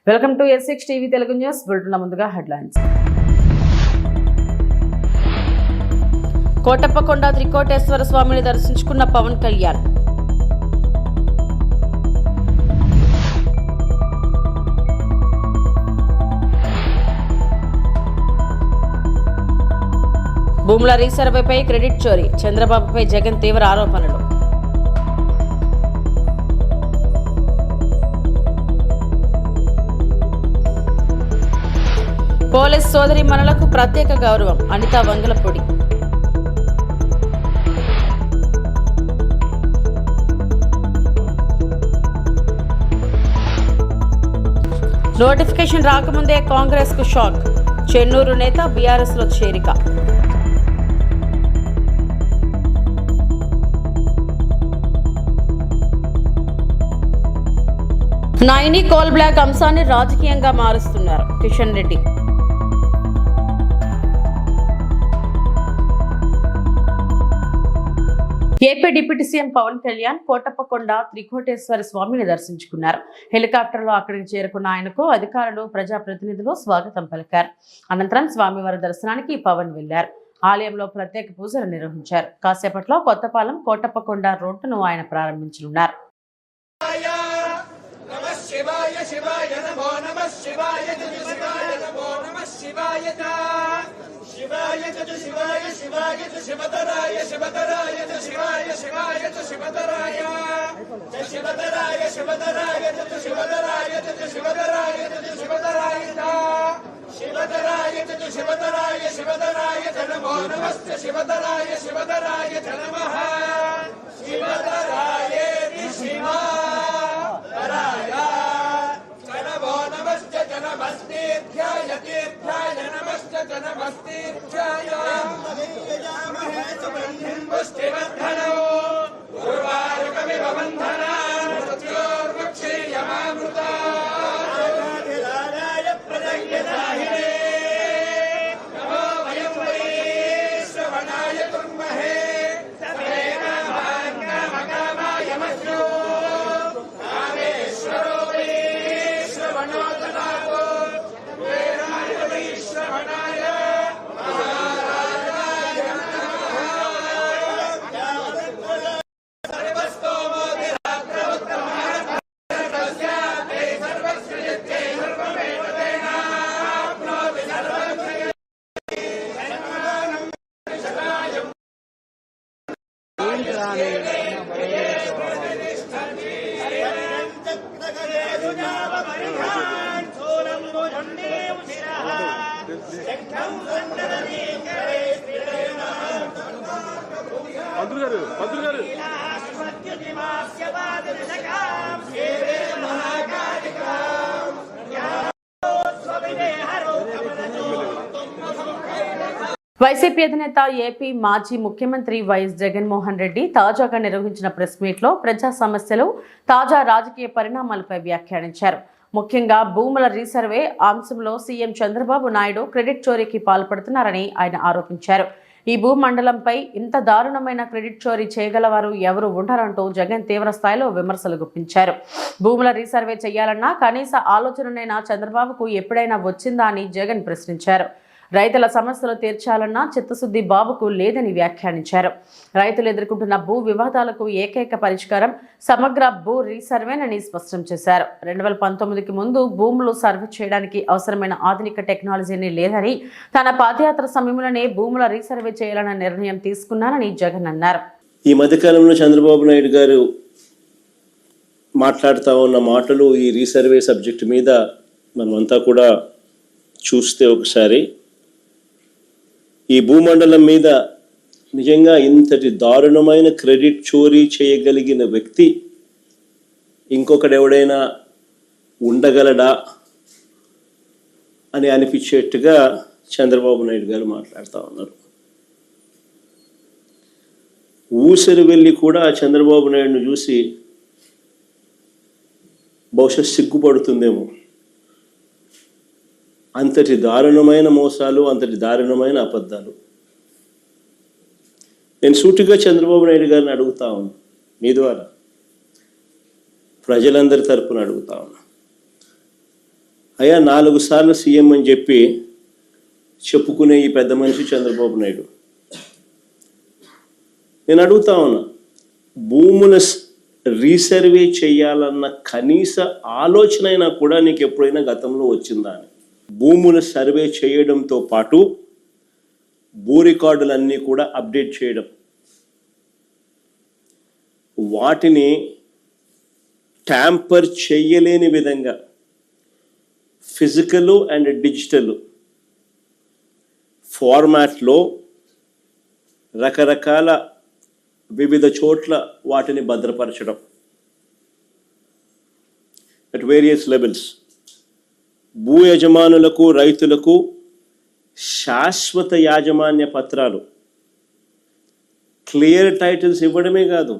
Welcome to S6 TV Telugu news bulletin. ముందుగా headlines. Kotappakonda Trikoteswara స్వామిని దర్శించుకున్న పవన్ కళ్యాణ్. భూముల రీసర్వేపై క్రెడిట్ చోరీ, చంద్రబాబుపై జగన్ తీవ్ర ఆరోపణలు. పోలీస్ సోదరి మనులకు ప్రత్యేక గౌరవం, అనిత వంగలపొడి. నోటిఫికేషన్ రాకముందే కాంగ్రెస్ కు షాక్, చెన్నూరు నేత బీఆర్ఎస్ లో చేరిక. నైని కోల్ బ్లాక్ అంశాన్ని రాజకీయంగా మారుస్తున్నారు Kishan Reddy. AP deputy CM Pawan Kalyan Kotappakonda Trikoteswara స్వామిని దర్శించుకున్నారు. హెలికాప్టర్లో అక్కడికి చేరుకున్న ఆయనకు అధికారులు, ప్రజాప్రతినిధులు స్వాగతం పలికారు. అనంతరం స్వామివారి దర్శనానికి పవన్ వెళ్లారు. ఆలయంలో ప్రత్యేక పూజలు నిర్వహించారు. కాసేపట్లో కొత్తపాలెం కోటప్పకొండ రోడ్డును ఆయన ప్రారంభించనున్నారు. शिवाय शिवाय नमो नमः शिवाय शिवाय नमो नमः शिवाय शिवाय शिवाय शिवाय शिवतराय शिवतराय शिवाय शिवाय शिवतराय शिवतराय शिवतराय शिवतराय शिवतराय शिवतराय शिवतराय शिवतराय शिवतराय नमो नमस्ते शिवतराय शिवतराय नमः शिवतराय शिवा వైసీపీ అధినేత ఏపీ మాజీ ముఖ్యమంత్రి వైఎస్ జగన్మోహన్ రెడ్డి తాజాగా నిర్వహించిన ప్రెస్ మీట్ లో ప్రజా సమస్యలు, తాజా రాజకీయ పరిణామాలపై వ్యాఖ్యానించారు. ముఖ్యంగా భూముల రీసర్వే అంశంలో సీఎం చంద్రబాబు నాయుడు క్రెడిట్ చోరీకి పాల్పడుతున్నారని ఆయన ఆరోపించారు. ఈ భూమండలంపై ఇంత దారుణమైన క్రెడిట్ చోరీ చేయగలవారు ఎవరు ఉంటారంటూ జగన్ తీవ్ర స్థాయిలో విమర్శలు గుప్పించారు. భూముల రీసర్వే చేయాలన్నా కనీస ఆలోచననైనా చంద్రబాబుకు ఎప్పుడైనా వచ్చిందా అని జగన్ ప్రశ్నించారు. రైతుల సమస్యలు తీర్చాలన్న చిత్తశుద్ధి బాబుకు లేదని వ్యాఖ్యానించారు. రైతులు ఎదుర్కొంటున్న భూ వివాదాలకు ఏకైక పరిష్కారం సమగ్ర భూ రీసర్వేనని స్పష్టం చేశారు. 2019కి ముందు భూములు సర్వే చేయడానికి అవసరమైన ఆధునిక టెక్నాలజీని లేదని, తన పాదయాత్ర సమయంలోనే భూముల రీసర్వే చేయాలన్న నిర్ణయం తీసుకున్నారని జగన్ అన్నారు. ఈ మధ్యకాలంలో చంద్రబాబు నాయుడు గారు మాట్లాడుతూ ఉన్న మాటలు ఈ రీసర్వే సబ్జెక్టు మీద మనమంతా కూడా చూస్తే ఒకసారి ఈ భూమండలం మీద నిజంగా ఇంతటి దారుణమైన క్రెడిట్ చోరీ చేయగలిగిన వ్యక్తి ఇంకొకడెవడైనా ఉండగలడా అని అనిపించేట్టుగా చంద్రబాబు నాయుడు గారు మాట్లాడుతూ ఉన్నారు. ఊసరి వెళ్ళి కూడా చంద్రబాబు నాయుడును చూసి బహుశా సిగ్గుపడుతుందేమో. అంతటి దారుణమైన మోసాలు, అంతటి దారుణమైన అబద్ధాలు. నేను సూటిగా చంద్రబాబు నాయుడు గారిని అడుగుతా ఉన్నా, మీ ద్వారా ప్రజలందరి తరపున అడుగుతా ఉన్నా, అయ్యా 4 సార్లు సీఎం అని చెప్పి చెప్పుకునే ఈ పెద్ద మనిషి చంద్రబాబు నాయుడు, నేను అడుగుతా ఉన్నా, భూముల రీసర్వే చేయాలన్న కనీస ఆలోచన అయినా కూడా నీకు ఎప్పుడైనా గతంలో వచ్చిందా అని. భూముల సర్వే చేయడంతో పాటు భూ రికార్డులన్నీ కూడా అప్డేట్ చేయడం, వాటిని ట్యాంపర్ చేయలేని విధంగా ఫిజికల్ అండ్ డిజిటల్ ఫార్మాట్లో రకరకాల వివిధ చోట్ల వాటిని భద్రపరచడం అట్ వేరియస్ లెవెల్స్. భూ యజమానులకు, రైతులకు శాశ్వత యాజమాన్య పత్రాలు, క్లియర్ టైటిల్స్ ఇవ్వడమే కాదు,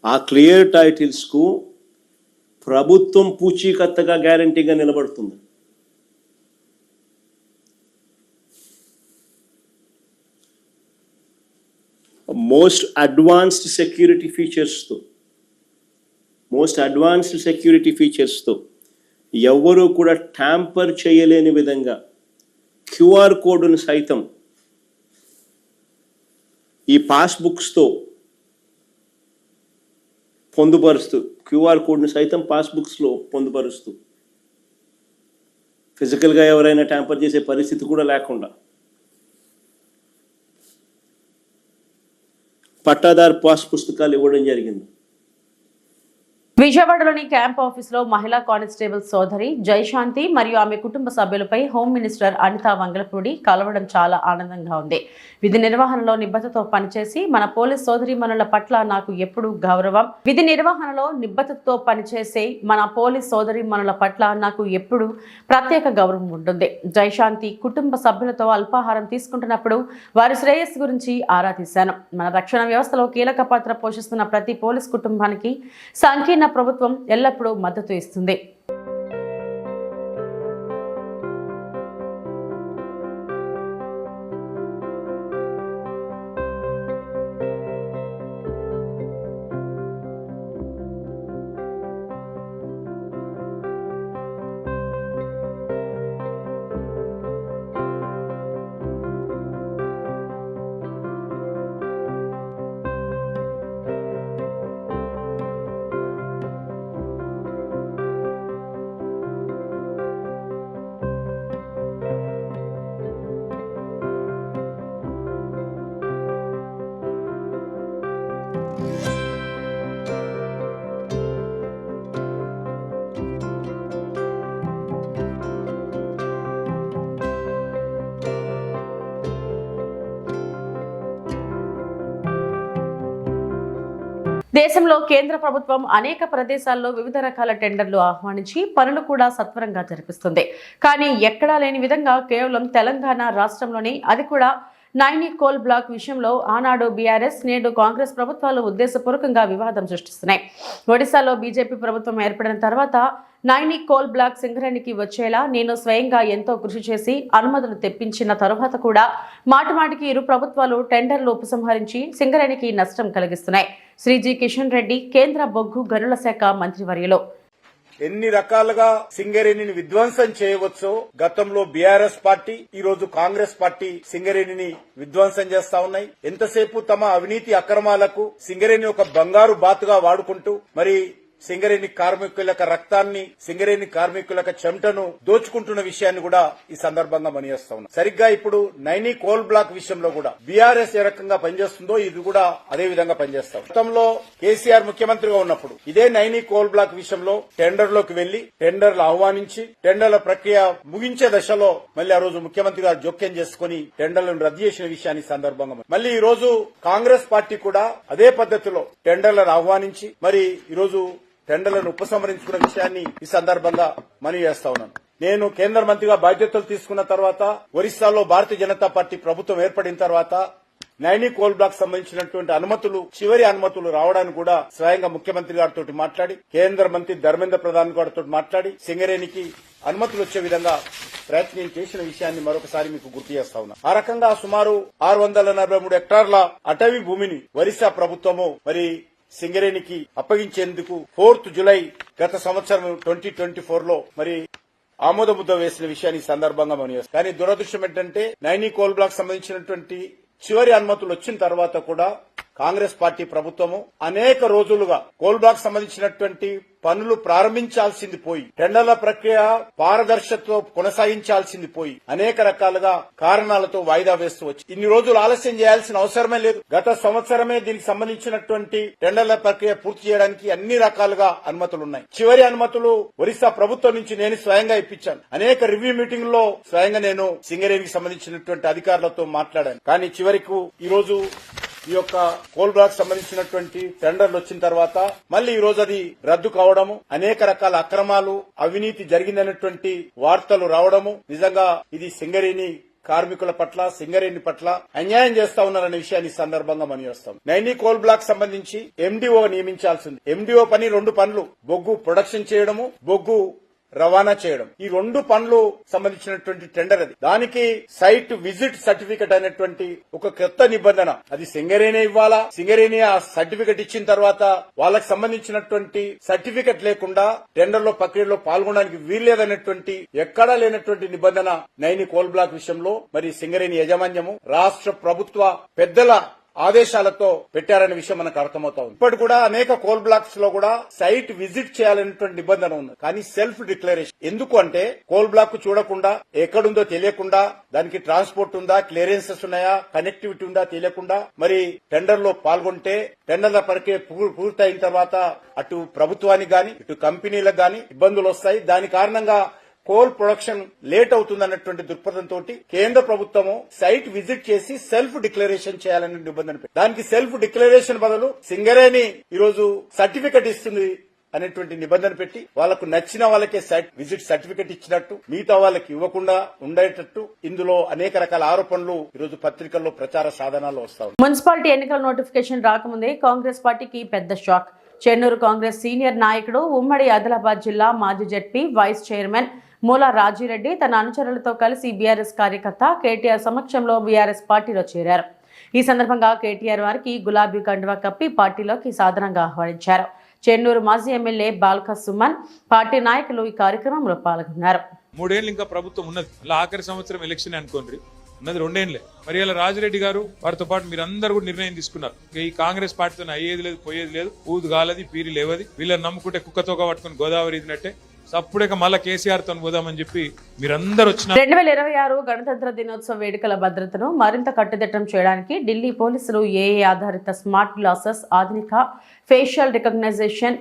ఆ క్లియర్ టైటిల్స్కు ప్రభుత్వం పూచీకత్తగా గ్యారంటీగా నిలబడుతుంది. మోస్ట్ అడ్వాన్స్డ్ సెక్యూరిటీ ఫీచర్స్తో ఎవరు కూడా ట్యాంపర్ చేయలేని విధంగా క్యూఆర్ కోడ్ను సైతం ఈ పాస్బుక్స్తో పొందుపరుస్తూ, క్యూఆర్ కోడ్ను సైతం పాస్బుక్స్లో పొందుపరుస్తూ, ఫిజికల్గా ఎవరైనా ట్యాంపర్ చేసే పరిస్థితి కూడా లేకుండా పట్టాదారు పాస్ పుస్తకాలు ఇవ్వడం జరిగింది. విజయవాడలోని క్యాంప్ ఆఫీసులో మహిళా కానిస్టేబుల్ సోదరి జయశాంతి మరియు ఆమె కుటుంబ సభ్యులపై హోమ్ మినిస్టర్ అనితా వంగలపూడి కలవడం చాలా ఆనందంగా ఉంది. విధి నిర్వహణలో నిబద్ధతతో పనిచేసి మన పోలీస్ సోదరీమణుల పట్ల నాకు ఎప్పుడూ గౌరవం. విధి నిర్వహణలో నిబద్ధతతో పనిచేసే మన పోలీస్ సోదరీమణుల పట్ల నాకు ఎప్పుడూ ప్రత్యేక గౌరవం ఉంటుంది. జయశాంతి కుటుంబ సభ్యులతో అల్పాహారం తీసుకుంటున్నప్పుడు వారి శ్రేయస్సు గురించి ఆరా తీశాను. మన రక్షణ వ్యవస్థలో కీలక పాత్ర పోషిస్తున్న ప్రతి పోలీస్ కుటుంబానికి సంకీర్ణ ప్రభుత్వం ఎల్లప్పుడూ మద్దతు ఇస్తుంది. దేశంలో కేంద్ర ప్రభుత్వం అనేక ప్రదేశాల్లో వివిధ రకాల టెండర్లు ఆహ్వానించి పనులు కూడా సత్వరంగా జరిపిస్తుంది. కానీ ఎక్కడా లేని విధంగా కేవలం తెలంగాణ రాష్ట్రంలోని, అది కూడా నైని కోల్ బ్లాక్ విషయంలో ఆనాడు బీఆర్ఎస్, నేడు కాంగ్రెస్ ప్రభుత్వాలు ఉద్దేశపూర్వకంగా వివాదం సృష్టిస్తున్నాయి. ఒడిశాలో బీజేపీ ప్రభుత్వం ఏర్పడిన తర్వాత నైని కోల్ బ్లాక్ సింగరేణికి వచ్చేలా నేను స్వయంగా ఎంతో కృషి చేసి అనుమతులు తెప్పించిన తరువాత కూడా మాటిమాటికి ఇరు ప్రభుత్వాలు టెండర్లు ఉపసంహరించి సింగరేణికి నష్టం కలిగిస్తున్నాయి. శ్రీ జి కిషన్ రెడ్డి, కేంద్ర బొగ్గు గనుల శాఖ మంత్రివర్యులు. ఎన్ని రకాలుగా సింగరేణిని విధ్వంసం చేయవచ్చో గతంలో బీఆర్ఎస్ పార్టీ, ఈ రోజు కాంగ్రెస్ పార్టీ సింగరేణిని విధ్వంసం చేస్తా ఉన్నాయి. ఎంతసేపు తమ అవినీతి అక్రమాలకు సింగరేణి ఒక బంగారు బాతుగా వాడుకుంటూ మరి సింగరేణి కార్మికుల రక్తాన్ని, సింగరేణి కార్మికుల చెమటను దోచుకుంటున్న విషయాన్ని కూడా ఈ సందర్భంగా మనియేస్తా ఉన్నాం. సరిగ్గా ఇప్పుడు నైని కోల్ బ్లాక్ విషయంలో కూడా బీఆర్ఎస్ ఏ రకంగా పనిచేస్తుందో ఇది కూడా అదే విధంగా పనిచేస్తాం. గతంలో కేసీఆర్ ముఖ్యమంత్రిగా ఉన్నప్పుడు ఇదే నైని కోల్ బ్లాక్ విషయంలో టెండర్లోకి వెళ్లి టెండర్లు ఆహ్వానించి టెండర్ల ప్రక్రియ ముగించే దశలో మళ్ళీ ఆ రోజు ముఖ్యమంత్రి గారు జోక్యం చేసుకుని టెండర్లను రద్దు చేసిన విషయాన్ని సందర్భంగా మళ్ళీ ఈ రోజు కాంగ్రెస్ పార్టీ కూడా అదే పద్ధతిలో టెండర్లను ఆహ్వానించి మరి ఈ రోజు టెండర్లను ఉపసంహరించుకున్న విషయాన్ని ఈ సందర్భంగా మనవి చేస్తా ఉన్నాను. నేను కేంద్ర మంత్రిగా బాధ్యతలు తీసుకున్న తర్వాత ఒరిస్సాలో భారతీయ జనతా పార్టీ ప్రభుత్వం ఏర్పడిన తర్వాత నైని కోల్ బ్లాక్ సంబంధించినటువంటి అనుమతులు, చివరి అనుమతులు రావడానికి కూడా స్వయంగా ముఖ్యమంత్రి గారితో మాట్లాడి, కేంద్ర మంత్రి ధర్మేంద్ర ప్రధాన్ గారితో మాట్లాడి సింగరేణికి అనుమతులు వచ్చే విధంగా ప్రయత్నం చేసిన విషయాన్ని మరొకసారి మీకు గుర్తు చేస్తా ఉన్నా. ఆ రకంగా సుమారు 643 హెక్టార్ల అటవీ భూమిని ఒరిస్సా ప్రభుత్వము మరి సింగరేణికి అప్పగించేందుకు 4th జులై గత సంవత్సరం 2024లో మరి ఆమోద ముద్ర వేసిన విషయాన్ని ఈ సందర్భంగా మనం చేస్తాం. కానీ దురదృష్టం ఏంటంటే నైని కోల్ బ్లాక్ సంబంధించినటువంటి చివరి అనుమతులు వచ్చిన తర్వాత కూడా కాంగ్రెస్ పార్టీ ప్రభుత్వము అనేక రోజులుగా కోల్ బ్లాక్ సంబంధించినటువంటి పనులు ప్రారంభించాల్సింది పోయి టెండర్ల ప్రక్రియ పారదర్శకతతో కొనసాగించాల్సింది పోయి అనేక రకాలుగా కారణాలతో వాయిదా వేస్తూ వచ్చి ఇన్ని రోజులు ఆలస్యం చేయాల్సిన అవసరమే లేదు. గత సంవత్సరమే దీనికి సంబంధించినటువంటి టెండర్ల ప్రక్రియ పూర్తి చేయడానికి అన్ని రకాలుగా అనుమతులున్నాయి. చివరి అనుమతులు ఒరిస్సా ప్రభుత్వం నుంచి నేను స్వయంగా ఇప్పించాను. అనేక రివ్యూ మీటింగ్ లో స్వయంగా నేను సింగరేణికి సంబంధించినటువంటి అధికారులతో మాట్లాడాను. కానీ చివరికి ఈ రోజు ఈ యొక్క కోల్ బ్లాక్ సంబంధించినటువంటి టెండర్లు వచ్చిన తర్వాత మళ్లీ ఈ రోజు అది రద్దు కావడము, అనేక రకాల అక్రమాలు అవినీతి జరిగిందనేటువంటి వార్తలు రావడము నిజంగా ఇది సింగరేణి కార్మికుల పట్ల సింగరేణి పట్ల అన్యాయం చేస్తా ఉన్నారనే విషయాన్ని ఈ సందర్భంగా మనం చేస్తాం. నైని కోల్ బ్లాక్ సంబంధించి ఎండిఓ నియమించాల్సింది. ఎండిఓ పని 2 పనులు, బొగ్గు ప్రొడక్షన్ చేయడము, బొగ్గు రవాణా చేయడం. ఈ 2 పనులు సంబంధించినటువంటి టెండర్ అది. దానికి సైట్ విజిట్ సర్టిఫికెట్ అనేటువంటి ఒక కొత్త నిబంధన అది సింగరేణి ఇవ్వాలా. సింగరేణి ఆ సర్టిఫికెట్ ఇచ్చిన తర్వాత వాళ్ళకి సంబంధించినటువంటి సర్టిఫికెట్ లేకుండా టెండర్లో ప్రక్రియలో పాల్గొనడానికి వీల్లేదనేటువంటి ఎక్కడా లేనటువంటి నిబంధన నైని కోల్ బ్లాక్ విషయంలో మరి సింగరేణి యాజమాన్యము రాష్ట్ర ప్రభుత్వ పెద్దల ఆదేశాలతో పెట్టారనే విషయం మనకు అర్థమవుతా ఉంది. ఇప్పటి కూడా అనేక కోల్ బ్లాక్స్ లో కూడా సైట్ విజిట్ చేయాలనేటువంటి నిబంధన ఉంది. కానీ సెల్ఫ్ డిక్లరేషన్ ఎందుకు అంటే కోల్ బ్లాక్ చూడకుండా ఎక్కడుందో తెలియకుండా దానికి ట్రాన్స్పోర్ట్ ఉందా, క్లియరెన్సెస్ ఉన్నాయా, కనెక్టివిటీ ఉందా తెలియకుండా మరి టెండర్ లో పాల్గొంటే టెండర్ల ప్రక్రియ పూర్తయిన తర్వాత అటు ప్రభుత్వానికి గాని ఇటు కంపెనీలకు గాని ఇబ్బందులు వస్తాయి. దాని కారణంగా కోల్ ప్రొడక్షన్ లేట్ అవుతుందన్నటువంటి దృక్పథంతో కేంద్ర ప్రభుత్వము సైట్ విజిట్ చేసి సెల్ఫ్ డిక్లరేషన్ చేయాలనే నిబంధన పెట్టింది. దానికి సెల్ఫ్ డిక్లరేషన్ బదులు సింగరేణి ఈరోజు సర్టిఫికెట్ ఇస్తుంది అనేటువంటి నిబంధన పెట్టి వాళ్లకు నచ్చిన వాళ్ళకే విజిట్ సర్టిఫికెట్ ఇచ్చినట్టు మిగతా వాళ్ళకి ఇవ్వకుండా ఉండేటట్టు ఇందులో అనేక రకాల ఆరోపణలు ఈరోజు పత్రికల్లో ప్రచార సాధనాల్లో వస్తా ఉన్నాయి. మున్సిపాలిటీ ఎన్నికల నోటిఫికేషన్ రాకముందే కాంగ్రెస్ పార్టీకి పెద్ద షాక్. చెన్నూరు కాంగ్రెస్ సీనియర్ నాయకుడు ఉమ్మడి ఆదిలాబాద్ జిల్లా మాజీ జడ్పీ వైస్ చైర్మన్ మూల రాజిరెడ్డి తన అనుచరులతో కలిసి బీఆర్ఎస్ కార్యకర్త కేటీఆర్ సమక్షంలో బీఆర్ఎస్ పార్టీలో చేరారు. ఈ సందర్భంగా కేటీఆర్ వారికి గులాబీ కండువా కప్పి పార్టీలోకి సాధారణంగా ఆహ్వానించారు. చెన్నూరు మాజీ ఎమ్మెల్యే బాల్క సుమన్, పార్టీ నాయకులు ఈ కార్యక్రమంలో పాల్గొన్నారు. 3 ఏళ్ళు ఇంకా ప్రభుత్వం ఉన్నది. అలా ఆఖరి సంవత్సరం ఎలక్షన్ అనుకోండి, ఉన్నది 2 ఏళ్లే. మరి ఇలా రాజిరెడ్డి గారు వారితో పాటు మీరందరూ కూడా నిర్ణయం తీసుకున్నారు. ఈ కాంగ్రెస్ పార్టీతో అయ్యేది లేదు, పోయేది లేదు, ఊదు గాలది పీరి లేవది, వీళ్ళని నమ్ముకుంటే కుక్కతోగా పట్టుకుని గోదావరి ఇదినట్టే సప్పుడేక మళ్ళా కేసీఆర్ తో పోదామని చెప్పి మీరందరూ వచ్చిన 2026 గణతంత్ర దినోత్సవ వేడుకల భద్రతను మరింత కట్టుదిట్టం చేయడానికి ఢిల్లీ పోలీసులు ఏఏ ఆధారిత స్మార్ట్ గ్లాసెస్, ఆధునిక ఫేషియల్ రికగ్నైజేషన్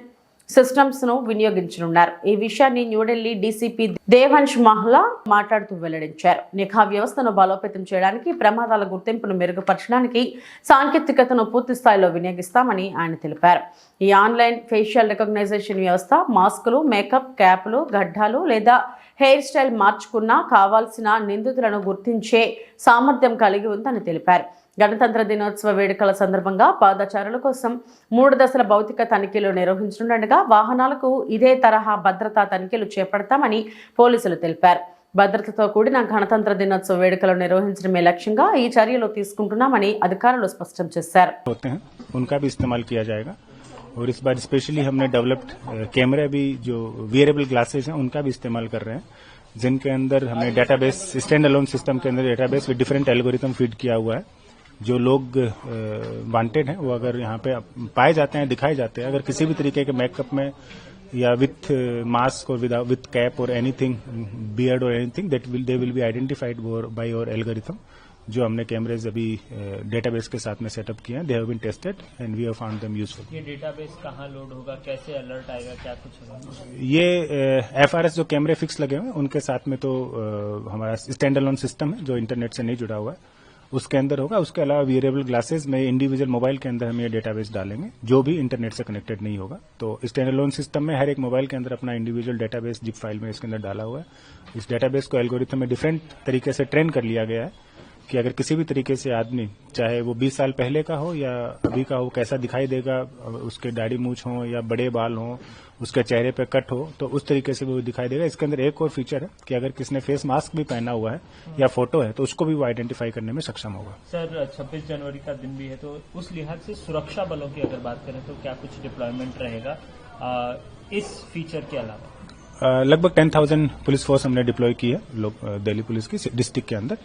సిస్టమ్స్ ను వినియోగించనున్నారు. ఈ విషయాన్ని న్యూఢిల్లీ డీసీపీ దేవాంశ్ మహ్లా మాట్లాడుతూ వెల్లడించారు. నిఘా వ్యవస్థను బలోపేతం చేయడానికి, ప్రమాదాల గుర్తింపును మెరుగుపరచడానికి సాంకేతికతను పూర్తి స్థాయిలో వినియోగిస్తామని ఆయన తెలిపారు. ఈ ఆన్లైన్ ఫేషియల్ రికగ్నైజేషన్ వ్యవస్థ మాస్కులు, మేకప్, క్యాప్లు, గడ్డాలు లేదా హెయిర్ స్టైల్ మార్చుకున్నా కావాల్సిన నిందితులను గుర్తించే సామర్థ్యం కలిగి ఉందని తెలిపారు. గణతంత్ర దినోత్సవ వేడుకల సందర్భంగా పాదచారుల కోసం 3 దశల భౌతిక తనిఖీలు నిర్వహించనుండగా వాహనాలకు ఇదే తరహా భద్రతా తనిఖీలు చేపడతామని పోలీసులు తెలిపారు. భద్రతతో కూడిన గణతంత్ర దినోత్సవ వేడుకలు నిర్వహించడమే లక్ష్యంగా ఈ చర్యలు తీసుకుంటున్నామని అధికారులు స్పష్టం చేశారు. और इस बार स्पेशली हमने डेवलप्ड कैमरा भी जो वियरेबल ग्लासेस हैं उनका भी इस्तेमाल कर रहे हैं, जिनके अंदर हमने डेटाबेस स्टैंड अलोन सिस्टम के अंदर database with different algorithm feed किया हुआ है. जो लोग वांटेड हैं वो अगर यहाँ पे पाए जाते हैं, दिखाए जाते हैं, अगर किसी भी तरीके के मेकअप में या विथ मास्क और विथ कैप और एनीथिंग, बियर्ड और anything, they will be identified by our algorithm. जो हमने कैमरेज अभी डेटाबेस के साथ में सेटअप किए हैं, they have been tested and we have found them useful. ये डेटाबेस कहाँ लोड होगा, कैसे अलर्ट आएगा, क्या कुछ होगा? ये एफआरएस जो कैमरे फिक्स लगे हुए हैं उनके साथ में तो हमारा स्टैंड अलोन सिस्टम है जो इंटरनेट से नहीं जुड़ा हुआ है, उसके अंदर होगा. उसके अलावा वियरेबल ग्लासेस में इंडिविजुअल मोबाइल के अंदर हम ये डेटाबेस डालेंगे जो भी इंटरनेट से कनेक्टेड नहीं होगा. तो स्टैंड अलोन सिस्टम में हर एक मोबाइल के अंदर अपना इंडिविजुअल डेटाबेस जिप फाइल में इसके अंदर डाला हुआ है. इस डेटाबेस को एल्गोरिथम में डिफरेंट तरीके से ट्रेन कर लिया गया है कि अगर किसी भी तरीके से आदमी, चाहे वो 20 साल पहले का हो या अभी का हो, कैसा दिखाई देगा, उसके दाढ़ी मूछ हो या बड़े बाल हो, उसके चेहरे पे कट हो, तो उस तरीके से वो दिखाई देगा. इसके अंदर एक और फीचर है कि अगर किसने फेस मास्क भी पहना हुआ है या फोटो है तो उसको भी वो आइडेंटिफाई करने में सक्षम होगा. सर 26 जनवरी का दिन भी है, तो उस लिहाज से सुरक्षा बलों की अगर बात करें तो क्या कुछ डिप्लॉयमेंट रहेगा? इस फीचर के अलावा? लगभग 10,000 पुलिस फोर्स हमने डिप्लॉय की है दिल्ली पुलिस की डिस्ट्रिक्ट के अंदर,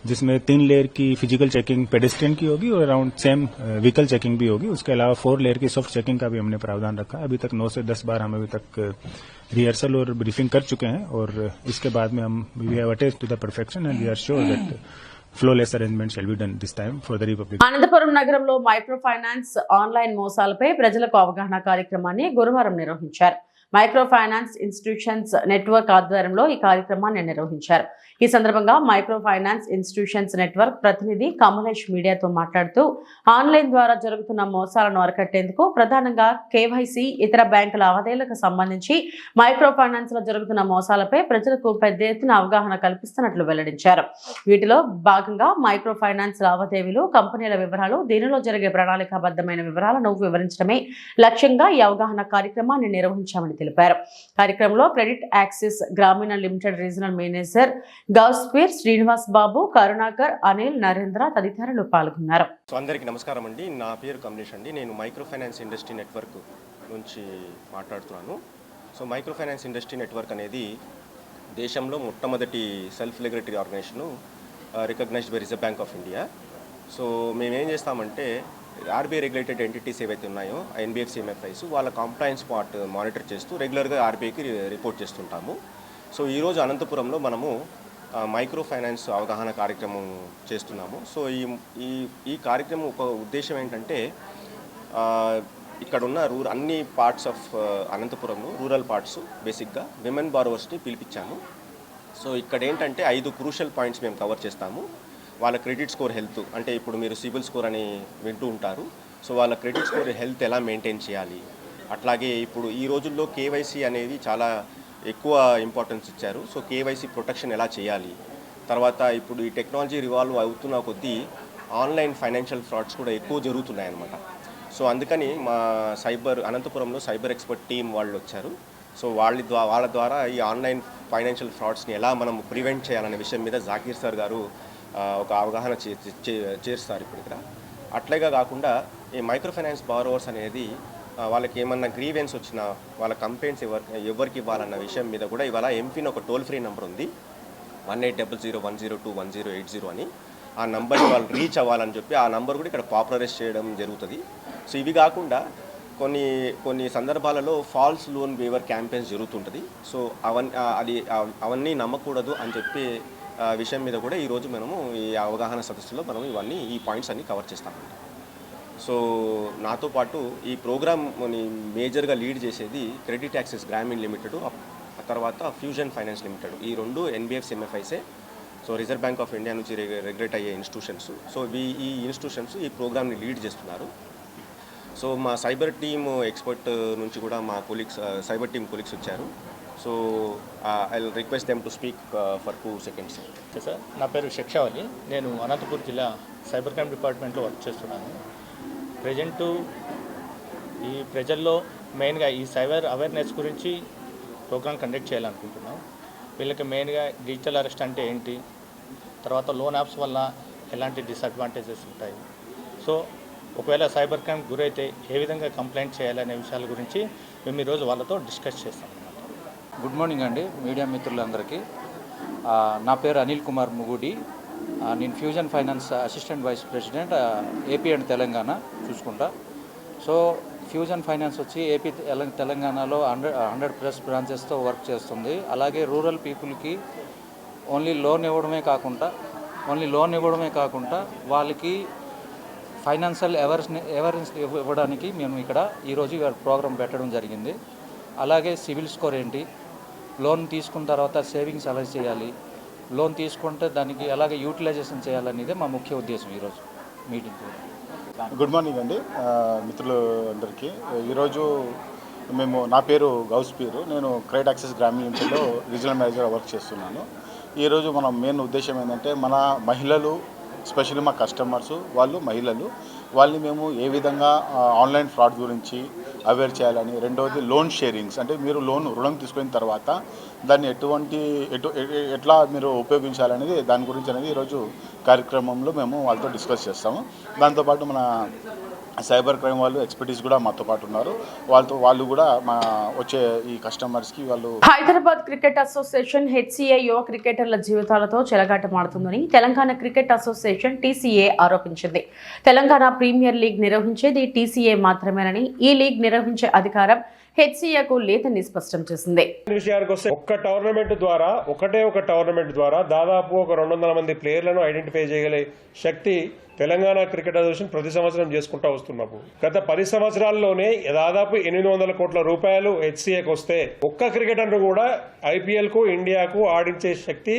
जिसमें 3 लेयर की फिजिकल चेकिंग पेडेस्ट्रियन की होगी और अराउंड सेम व्हीकल चेकिंग भी होगी। उसके अलावा 4 लेयर की सॉफ्ट चेकिंग का भी हमने प्रावधान रखा है। अभी तक 9 से 10 बार हम अभी तक रिहर्सल और ब्रीफिंग कर चुके हैं और इसके बाद में हम we have attend to the perfection and we are sure that flawless arrangement shall be done this time for the republic. Anantapuram నగరంలో మైక్రో ఫైనాన్స్ ఆన్లైన్ మోసాలపై ప్రజలకు అవగాహన కార్యక్రమాన్ని గురువారం నిర్వహించారు. మైక్రో ఫైనాన్స్ ఇన్స్టిట్యూషన్స్ నెట్వర్క్ ఆధ్వర్యంలో ఈ కార్యక్రమాన్ని నిర్వహించారు. ఈ సందర్భంగా మైక్రో ఫైనాన్స్ ఇన్స్టిట్యూషన్స్ నెట్వర్క్ ప్రతినిధి కమలేష్ మీడియాతో మాట్లాడుతూ ఆన్లైన్ ద్వారా జరుగుతున్న మోసాలను అరికట్టేందుకు ప్రధానంగా కేవైసీ, ఇతర బ్యాంకు లావాదేవీలకు సంబంధించి మైక్రో ఫైనాన్స్ లో జరుగుతున్న మోసాలపై ప్రజలకు పెద్ద ఎత్తున అవగాహన కల్పిస్తున్నట్లు వెల్లడించారు. వీటిలో భాగంగా మైక్రో ఫైనాన్స్ లావాదేవీలు, కంపెనీల వివరాలు, దీనిలో జరిగే ప్రణాళికాబద్ధమైన వివరాలను వివరించడమే లక్ష్యంగా ఈ అవగాహన కార్యక్రమాన్ని నిర్వహించామని తెలిపారు. కార్యక్రమంలో credit access Grameen limited regional manager Gouspeer, Srinivas Babu, Karunakar, Anil, Narendra తదితరులు పాల్గొన్నారు. అందరికీ నమస్కారం అండి. నా పేరు కమలేష్ అండి. నేను మైక్రో ఫైనాన్స్ ఇండస్ట్రీ నెట్వర్క్ నుంచి మాట్లాడుతున్నాను. So micro finance industry network అనేది దేశంలో మొట్టమొదటి self regulatory organisation recognised by Reserve bank of India. So మేమేం చేస్తామంటే ఆర్బీఐ రెగ్యులేటెడ్ ఎంటిటీస్ ఏవైతే ఉన్నాయో ఎన్బిఎఫ్సి, ఎంఎఫ్ఐస్ వాళ్ళ కంప్లైన్స్ పార్ట్ మానిటర్ చేస్తూ రెగ్యులర్గా ఆర్బీఐకి రిపోర్ట్ చేస్తుంటాము. సో ఈరోజు అనంతపురంలో మనము మైక్రో ఫైనాన్స్ అవగాహన కార్యక్రమం చేస్తున్నాము. సో ఈ కార్యక్రమం ఒక ఉద్దేశం ఏంటంటే ఇక్కడ ఉన్న అన్ని పార్ట్స్ ఆఫ్ అనంతపురంలో రూరల్ పార్ట్స్ బేసిక్గా విమెన్ బారోవర్స్ని పిలిపించాము. సో ఇక్కడ ఏంటంటే 5 క్రూషియల్ పాయింట్స్ మేము కవర్ చేస్తాము. వాళ్ళ క్రెడిట్ స్కోర్, హెల్త్, అంటే ఇప్పుడు మీరు సిబిల్ స్కోర్ అని వింటూ ఉంటారు. సో వాళ్ళ క్రెడిట్ స్కోర్, హెల్త్ ఎలా మెయింటైన్ చేయాలి, అట్లాగే ఇప్పుడు ఈ రోజుల్లో కేవైసీ అనేది చాలా ఎక్కువ ఇంపార్టెన్స్ ఇచ్చారు. సో కేవైసీ ప్రొటెక్షన్ ఎలా చేయాలి, తర్వాత ఇప్పుడు ఈ టెక్నాలజీ రివాల్వ్ అవుతున్న కొద్దీ ఆన్లైన్ ఫైనాన్షియల్ ఫ్రాడ్స్ కూడా ఎక్కువ జరుగుతున్నాయి అన్నమాట. సో అందుకని మా అనంతపురంలో సైబర్ ఎక్స్పర్ట్ టీం వాళ్ళు వచ్చారు. సో వాళ్ళ ద్వారా ఈ ఆన్లైన్ ఫైనాన్షియల్ ఫ్రాడ్స్ని ఎలా మనం ప్రివెంట్ చేయాలనే విషయం మీద జాకీర్ సార్ గారు ఒక అవగాహన చేస్తారు ఇప్పుడు ఇక్కడ. అట్లాగే కాకుండా ఈ మైక్రో ఫైనాన్స్ బారోవర్స్ అనేది వాళ్ళకి ఏమన్నా గ్రీవెన్స్ వచ్చినా వాళ్ళ కంప్లైంట్స్ ఎవరికి ఇవ్వాలన్న విషయం మీద కూడా ఇవాళ ఎంపిన్ ఒక టోల్ ఫ్రీ నెంబర్ ఉంది 180010021080 అని. ఆ నెంబర్ని వాళ్ళు రీచ్ అవ్వాలని చెప్పి ఆ నెంబర్ కూడా ఇక్కడ పాపులరైజ్ చేయడం జరుగుతుంది. సో ఇవి కాకుండా కొన్ని సందర్భాలలో ఫాల్స్ లోన్ వేవర్ క్యాంపెయిన్స్ జరుగుతుంటుంది. సో అవన్నీ నమ్మకూడదు అని చెప్పి విషయం మీద కూడా ఈరోజు మనము ఈ అవగాహన సదస్సులో మనం ఈ పాయింట్స్ అన్ని కవర్ చేస్తామండి. సో నాతో పాటు ఈ ప్రోగ్రామ్ని మేజర్గా లీడ్ చేసేది క్రెడిట్ యాక్సిస్ గ్రామీణ లిమిటెడ్, ఆ తర్వాత ఫ్యూజన్ ఫైనాన్స్ లిమిటెడ్. ఈ 2 ఎన్బిఎఫ్సి, ఎంఎఫ్ఐసే. So reserve bank of India నుంచి రెగ్యులేట్ అయ్యే ఇన్స్టిట్యూషన్స్. సో ఈ ఇన్స్టిట్యూషన్స్ ఈ ప్రోగ్రామ్ని లీడ్ చేస్తున్నారు. సో మా సైబర్ టీమ్ ఎక్స్పర్ట్ నుంచి కూడా మా సైబర్ టీమ్ కొలీగ్స్ వచ్చారు. So I will request them to speak for 2 seconds. Sir, నా పేరు శిక్షావళి. నేను అనంతపురం జిల్లా సైబర్ క్రైమ్ డిపార్ట్మెంట్లో వర్క్ చేస్తున్నాను. ప్రజెంటు ఈ ప్రజల్లో మెయిన్గా ఈ సైబర్ అవేర్నెస్ గురించి ప్రోగ్రామ్ కండక్ట్ చేయాలనుకుంటున్నాం. వీళ్ళకి మెయిన్గా డిజిటల్ అరెస్ట్ అంటే ఏంటి, తర్వాత లోన్ యాప్స్ వల్ల ఎలాంటి డిసడ్వాంటేజెస్ ఉంటాయి, సో ఒకవేళ సైబర్ క్రైమ్ గురైతే ఏ విధంగా కంప్లైంట్ చేయాలనే విషయాల గురించి మేము ఈరోజు వాళ్ళతో డిస్కస్ చేస్తాం. గుడ్ మార్నింగ్ అండి మీడియా మిత్రులందరికీ. నా పేరు అనిల్ కుమార్ ముగుడి. నేను Fusion Finance assistant vice president AP and Telangana చూసుకుంటా. సో ఫ్యూజన్ ఫైనాన్స్ వచ్చి ఏపీ తెలంగాణలో 100+ బ్రాంచెస్తో వర్క్ చేస్తుంది. అలాగే రూరల్ పీపుల్కి ఓన్లీ లోన్ ఇవ్వడమే కాకుండా వాళ్ళకి ఫైనాన్షియల్ అవేర్నెస్ ఇవ్వడానికి మేము ఇక్కడ ఈరోజు ప్రోగ్రాం పెట్టడం జరిగింది. అలాగే సిబిల్ స్కోర్ ఏంటి, లోన్ తీసుకున్న తర్వాత సేవింగ్స్ ఎలా చేయాలి, లోన్ తీసుకుంటే దానికి ఎలాగ యూటిలైజేషన్ చేయాలనేదే మా ముఖ్య ఉద్దేశం ఈరోజు మీటింగ్. గుడ్ మార్నింగ్ అండి మిత్రులు అందరికీ. ఈరోజు నా పేరు గౌస్పీర్. నేను క్రెడిట్ యాక్సిస్ గ్రామీణ లిమిటెడ్లో రీజనల్ మేనేజర్ వర్క్ చేస్తున్నాను. ఈరోజు మన మెయిన్ ఉద్దేశం ఏంటంటే మన మహిళలు, ఎస్పెషల్లీ మా కస్టమర్స్ వాళ్ళని మేము ఏ విధంగా ఆన్లైన్ ఫ్రాడ్ గురించి అవేర్ చేయాలని, రెండవది లోన్ షేరింగ్స్, అంటే మీరు రుణం తీసుకున్న తర్వాత దాన్ని ఎట్లా మీరు ఉపయోగించాలనేది దాని గురించి అనేది ఈరోజు కార్యక్రమంలో మేము వాళ్ళతో డిస్కస్ చేస్తాము. దాంతోపాటు మన సైబర్ క్రైమ్ వాళ్ళు ఎక్స్పర్టీస్ కూడా మాతో పాటు ఉన్నారు. వాళ్ళు కూడా మా వచ్చే ఈ కస్టమర్స్కి వాళ్ళు. హైదరాబాద్ క్రికెట్ అసోసియేషన్ HCA యువ క్రికెటర్ల జీవితాలతో చెలగాటమాడుతుందని తెలంగాణ క్రికెట్ అసోసియేషన్ TCA ఆరోపించింది. తెలంగాణ ప్రీమియర్ లీగ్ నిర్వహించేది TCA మాత్రమేనని, ఈ లీగ్ నిర్వహించే అధికారం HCAకు లేదని స్పష్టం చేసింది. విషయానికి వస్తే ఒకటే ఒక టోర్నమెంట్ ద్వారా దాదాపు ఒక 200 మంది ప్లేయర్లను ఐడెంటిఫై చేయగలిగే శక్తి తెలంగాణ క్రికెట్ అసోసియేషన్ ప్రతి సంవత్సరం చేసుకుంటూ వస్తున్నాము. గత 10 సంవత్సరాల్లోనే దాదాపు 800 కోట్ల రూపాయలు HCAకు వస్తే ఒక్క క్రికెటర్ను కూడా IPL కు ఇండియాకు ఆడించే శక్తి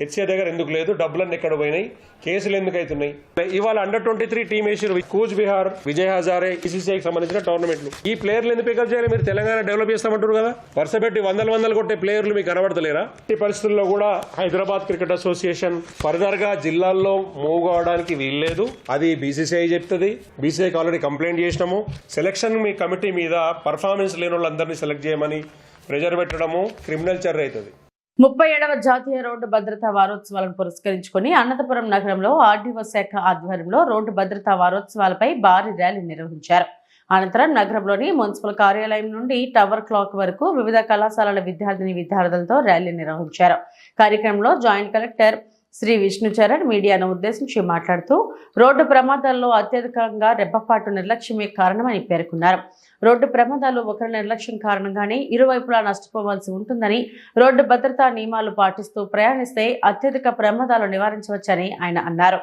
HCA దగ్గర ఎందుకు లేదు? డబ్బులన్నీ ఎక్కడ పోయినాయి? కేసులు ఎందుకు అవుతున్నాయి? ఇవాళ అండర్-23 టీమ్ వేసారు. కూచ్ బిహార్, విజయ్ హజారే, BCCIకి సంబంధించిన టోర్నమెంట్లు. ఈ ప్లేయర్లు ఎందుకు పికప్ చేయాలి? మీరు తెలంగాణ డెవలప్ చేస్తామంటారు కదా, వరుస పెట్టి వందలు కొట్టే ప్లేయర్లు మీకు కనబడతలేరా? ఈ పరిస్థితుల్లో కూడా హైదరాబాద్ క్రికెట్ అసోసియేషన్ ఫర్దర్ గా జిల్లాల్లో మూవ్ అవడానికి వీల్లేదు. అది BCCI చెప్తుంది. BCCIకి ఆల్రెడీ కంప్లైంట్ చేసినాము. సెలక్షన్ మీ కమిటీ మీద పర్ఫార్మెన్స్ లేని వాళ్ళందరినీ సెలెక్ట్ చేయమని ప్రెజర్ పెట్టడము క్రిమినల్ చర్య అవుతుంది. 37వ జాతీయ రోడ్డు భద్రతా వారోత్సవాలను పురస్కరించుకుని అనంతపురం నగరంలో RDO శాఖ ఆధ్వర్యంలో రోడ్డు భద్రతా వారోత్సవాలపై భారీ ర్యాలీ నిర్వహించారు. అనంతరం నగరంలోని మున్సిపల్ కార్యాలయం నుండి టవర్ క్లాక్ వరకు వివిధ కళాశాలల విద్యార్థులతో ర్యాలీ నిర్వహించారు. కార్యక్రమంలో జాయింట్ కలెక్టర్ శ్రీ విష్ణుచరణ్ మీడియాను ఉద్దేశించి మాట్లాడుతూ రోడ్డు ప్రమాదాల్లో అత్యధికంగా రెప్పపాటు నిర్లక్ష్యమే కారణమని పేర్కొన్నారు. రోడ్డు ప్రమాదాలు ఒకరి నిర్లక్ష్యం కారణంగానే ఇరువైపులా నష్టపోవాల్సి ఉంటుందని, రోడ్డు భద్రతా నియమాలు పాటిస్తూ ప్రయాణిస్తే అత్యధిక ప్రమాదాలు నివారించవచ్చని ఆయన అన్నారు.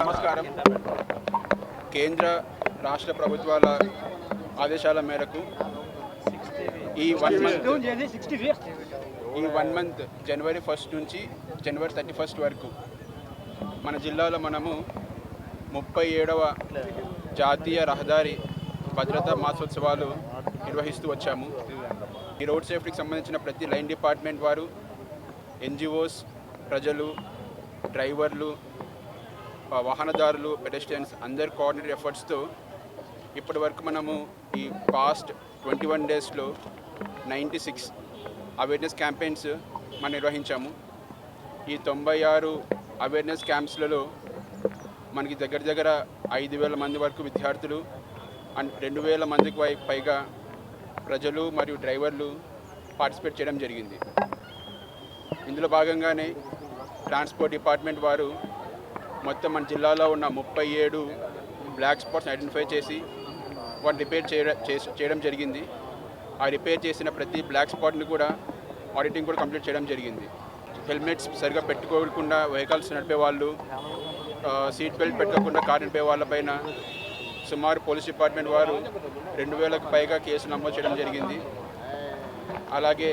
నమస్కారం. కేంద్ర రాష్ట్ర ప్రభుత్వాల ఆదేశాల మేరకు ఈ 1 మంత్ జనవరి 1 నుంచి జనవరి 31 వరకు మన జిల్లాలో మనము 37వ జాతీయ రహదారి భద్రతా మాసోత్సవాలు నిర్వహిస్తూ వచ్చాము. ఈ రోడ్ సేఫ్టీకి సంబంధించిన ప్రతి లైన్ డిపార్ట్మెంట్ వారు, NGOs, ప్రజలు, డ్రైవర్లు, వాహనదారులు, పెడెస్ట్రియన్స్ అందరి కోఆర్డినేట్ ఎఫర్ట్స్తో ఇప్పటి వరకు మనము ఈ పాస్ట్ 21 డేస్లో 96 అవేర్నెస్ క్యాంపెయిన్స్ మనం నిర్వహించాము. ఈ 96 అవేర్నెస్ క్యాంప్స్లలో మనకి దగ్గర 5,000 మంది వరకు విద్యార్థులు అండ్ 2,000 మందికి పైగా ప్రజలు మరియు డ్రైవర్లు పార్టిసిపేట్ చేయడం జరిగింది. ఇందులో భాగంగానే ట్రాన్స్పోర్ట్ డిపార్ట్మెంట్ వారు మొత్తం మన జిల్లాలో ఉన్న 37 బ్లాక్ స్పాట్స్ ఐడెంటిఫై చేసి వాటిని రిపేర్ చేయడం జరిగింది. ఆ రిపేర్ చేసిన ప్రతి బ్లాక్ స్పాట్ని కూడా ఆడిటింగ్ కూడా కంప్లీట్ చేయడం జరిగింది. హెల్మెట్స్ సరిగా పెట్టుకోకుండా వెహికల్స్ నడిపే వాళ్ళు, సీట్ బెల్ట్ పెట్టుకోకుండా కార్ నడిపే వాళ్ళపైన సుమారు పోలీస్ డిపార్ట్మెంట్ వారు 2,000కు పైగా కేసులు నమోదు చేయడం జరిగింది. అలాగే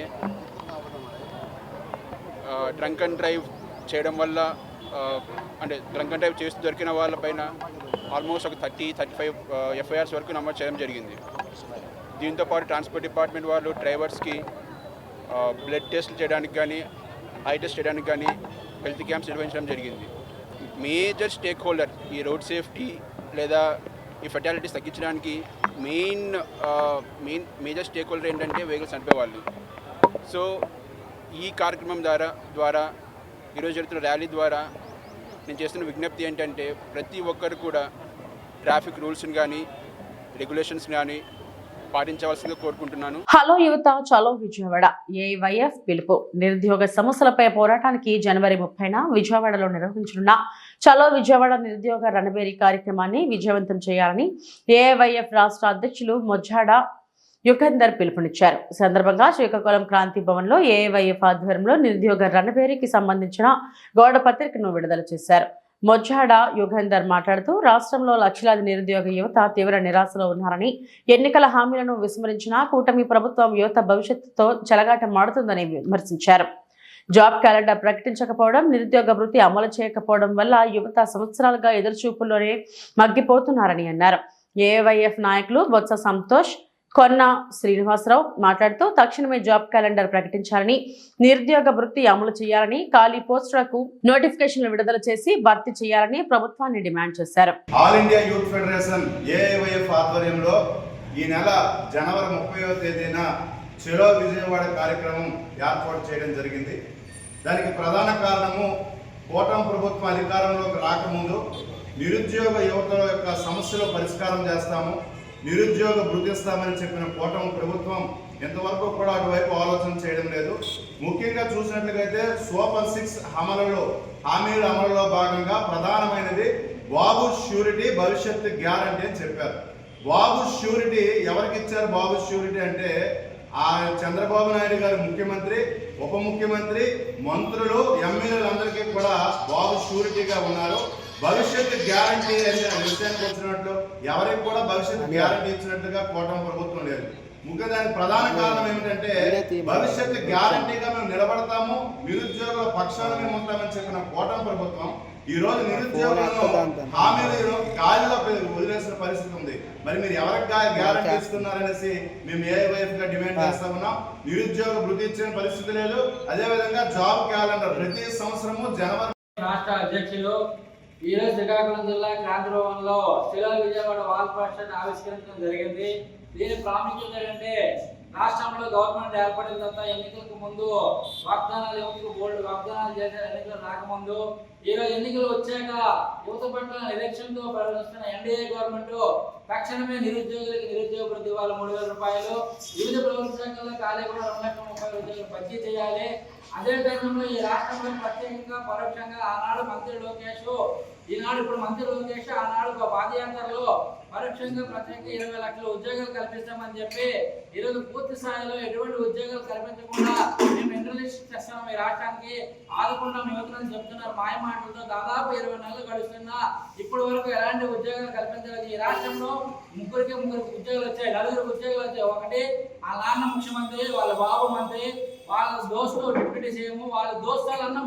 డ్రంక్ అండ్ డ్రైవ్ చేయడం వల్ల అంటే డ్రంక్ అండ్ డ్రైవ్ చేస్తూ దొరికిన వాళ్ళపైన ఆల్మోస్ట్ ఒక 30-35 FIRs వరకు నమోదు చేయడం జరిగింది. దీంతోపాటు ట్రాన్స్పోర్ట్ డిపార్ట్మెంట్ వాళ్ళు డ్రైవర్స్కి బ్లడ్ టెస్ట్లు చేయడానికి కానీ, ఐ టెస్ట్ చేయడానికి కానీ హెల్త్ క్యాంప్స్ నిర్వహించడం జరిగింది. మేజర్ స్టేక్ హోల్డర్ ఈ రోడ్ సేఫ్టీ లేదా ఈ ఫెటాలిటీస్ తగ్గించడానికి మేజర్ స్టేక్ హోల్డర్ ఏంటంటే వెహికల్స్ నడిపే వాళ్ళు. సో ఈ కార్యక్రమం ద్వారా ఈరోజు జరుగుతున్న ర్యాలీ ద్వారా నేను చేస్తున్న విజ్ఞప్తి ఏంటంటే ప్రతి ఒక్కరు కూడా ట్రాఫిక్ రూల్స్ని కానీ రెగ్యులేషన్స్ కానీ పాటించవలసిందిగా కోరుకుంటున్నాను. హలో యువత చలో విజయవాడ AYF పిలుపు. నిరుద్యోగ సమస్యలపై పోరాటానికి జనవరి 30న విజయవాడలో నిర్వహించనున్న చలో విజయవాడ నిరుద్యోగ రణబేరీ కార్యక్రమాన్ని విజయవంతం చేయాలని AYF రాష్ట్ర అధ్యక్షులు మొజ్జాడ యుగంధర్ పిలుపునిచ్చారు. ఈ సందర్భంగా శ్రీకాకుళం క్రాంతి భవన్లో AYF ఆధ్వర్యంలో నిరుద్యోగ రణబేరీకి సంబంధించిన గోడ పత్రికను విడుదల చేశారు. మొజ్జాడ యుగంధర్ మాట్లాడుతూ రాష్ట్రంలో లక్షలాది నిరుద్యోగ యువత తీవ్ర నిరాశలో ఉన్నారని, ఎన్నికల హామీలను విస్మరించిన కూటమి ప్రభుత్వం యువత భవిష్యత్తుతో చెలగాటమాడుతుందని విమర్శించారు. జాబ్ క్యాలెండర్ ప్రకటించకపోవడం, నిరుద్యోగ వృత్తి అమలు చేయకపోవడం వల్ల యువత సంవత్సరాలుగా ఎదురుచూపుల్లోనే మగ్గిపోతున్నారని అన్నారు. AYF నాయకులు బొత్స సంతోష్, కొన్న శ్రీనివాసరావు మాట్లాడుతూ తక్షణమే జాబ్ క్యాలెండర్ ప్రకటించాలని, నిరుద్యోగ వృత్తి అమలు చేయాలని, ఖాళీ పోస్టులకు నోటిఫికేషన్లు విడుదల చేసి భర్తీ చేయాలని ప్రభుత్వాన్ని డిమాండ్ చేశారు. All India youth federation AIYF ఆధ్వర్యంలో ఈ నెల జనవరి 30వ తేదీన చెలో విజయవాడ కార్యక్రమం ఏర్పాటు చేయడం జరిగింది. దానికి ప్రధాన కారణము కూటమి ప్రభుత్వం అధికారంలోకి రాకముందు నిరుద్యోగ యువతల యొక్క సమస్యలు పరిష్కారం చేస్తాము, నిరుద్యోగ వృద్ధిస్తామని చెప్పిన కూటమి ప్రభుత్వం ఎంతవరకు కూడా అటువైపు ఆలోచన చేయడం లేదు. ముఖ్యంగా చూసినట్లయితే సూపర్ 6 హామీల అమలులో భాగంగా ప్రధానమైనది బాబు ష్యూరిటీ భవిష్యత్తు గ్యారంటీ అని చెప్పారు. బాబు ష్యూరిటీ ఎవరికి ఇచ్చారు? బాబు ష్యూరిటీ అంటే ఆ చంద్రబాబు నాయుడు గారు ముఖ్యమంత్రి, ఉప ముఖ్యమంత్రి, మంత్రులు, ఎమ్మెల్యేలందరికీ కూడా బాబు ష్యూరిటీగా ఉన్నారు. భవిష్యత్తు గ్యారంటీ అనే విషయానికి వచ్చినట్లు ఎవరికి కూడా భవిష్యత్తు గ్యారంటీ ఇచ్చినట్లుగా కూటమి ప్రభుత్వం లేదు. ముఖ్యంగా దానికి ప్రధాన కారణం ఏమిటంటే భవిష్యత్తు గ్యారంటీగా మేము నిలబడతాము, నిరుద్యోగుల పక్షాన మేము ఉంటామని చెప్పిన కూటమి ప్రభుత్వం ఈ రోజు నిరుద్యోగులను హామీలను గాలిలో వదిలేసిన పరిస్థితి ఉంది. మరి మీరు ఎవరికి గ్యారంటీ ఇస్తున్నారనేసి మేము ఏఐవైఎఫ్ గా డిమాండ్ చేస్తా ఉన్నాం. నిరుద్యోగ వృద్ధి ఇచ్చిన పరిస్థితి లేదు. అదేవిధంగా జాబ్ క్యాలెండర్ ప్రతి సంవత్సరము జనవరి. రాష్ట్ర అధ్యక్షులు ఈరోజు శ్రీకాకుళం జిల్లా క్రాంతి భవన్లో శిలా విజయవాడ వాల్ పోస్టర్ ఆవిష్కరించడం జరిగింది. దీని ప్రాముఖ్యత ఏంటంటే రాష్ట్రంలో గవర్నమెంట్ ఏర్పడిన తర్వాత ఎన్నికలకు ముందు వాగ్దానాలు వాగ్దానాలు చేశారు. ఎన్నికలు రాకముందు ఈరోజు ఎన్నికలు వచ్చాక యువత పట్ల ఎలక్షన్ తో ప్రవర్తిస్తున్న ఎన్డీఏ గవర్నమెంట్ తక్షణమే నిరుద్యోగులకి నిరుద్యోగ వృత్తి ఇవ్వాలి 3,000 రూపాయలు. వివిధ ప్రభుత్వ శాఖల్లో ఖాళీ కూడా 2,30,000 ఉద్యోగులు భర్తీ చేయాలి. అదే టైంలో ఈ రాష్ట్రంలో ప్రత్యేకంగా పరోక్షంగా ఆనాడు మంత్రి లోకేష్, ఈనాడు ఇప్పుడు మంత్రి లోకేష్ ఆనాడు ఒక పాదయాత్రలో పరోక్షంగా ప్రత్యేకంగా 20 లక్షల ఉద్యోగాలు కల్పిస్తామని చెప్పి ఈరోజు పూర్తి స్థాయిలో ఎటువంటి ఉద్యోగాలు కల్పించకుండా మేము ఇంటర్లిస్ట్ చేస్తాము, ఈ రాష్ట్రానికి ఆదుకుంటాం యువతని చెప్తున్నారు మాయ మాటలతో. దాదాపు 20 నెలలు గడుస్తున్నా ఇప్పటి వరకు ఎలాంటి ఉద్యోగాలు కల్పించలేదు. ఈ రాష్ట్రంలో ముగ్గురికి ఉద్యోగాలు వచ్చాయి, 4 ఉద్యోగాలు వచ్చాయి. ఒకటి ఆ నాన్న ముఖ్యమంత్రి, వాళ్ళ బాబు మంత్రి, వాళ్ళ దోస్తు డిప్యూటీ సీఎం, వాళ్ళ దోస్తులన్న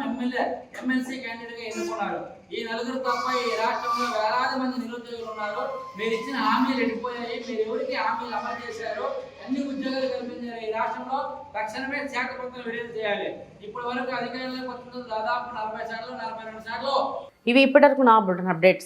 ఎమ్మెల్సీ క్యాండిడేట్ గా ఎన్నుకున్నారు. ఈ 4 తప్ప ఈ రాష్ట్రంలో వేలాది మంది నిరుద్యోగులు ఉన్నారు. మీరు ఇచ్చిన హామీలు ఎండిపోయాయి. మీరు ఎవరికి హామీలు అమలు చేశారు? ఎన్ని ఉద్యోగాలు కల్పించారు? ఈ రాష్ట్రంలో తక్షణమే శాఖపత్రం విడుదల చేయాలి. ఇప్పటి వరకు అధికారంలోకి వచ్చిన దాదాపు 40 శాఖలు 42 శాఖలు. ఇవి ఇప్పటివరకు నా బులెటిన్ అప్డేట్స్.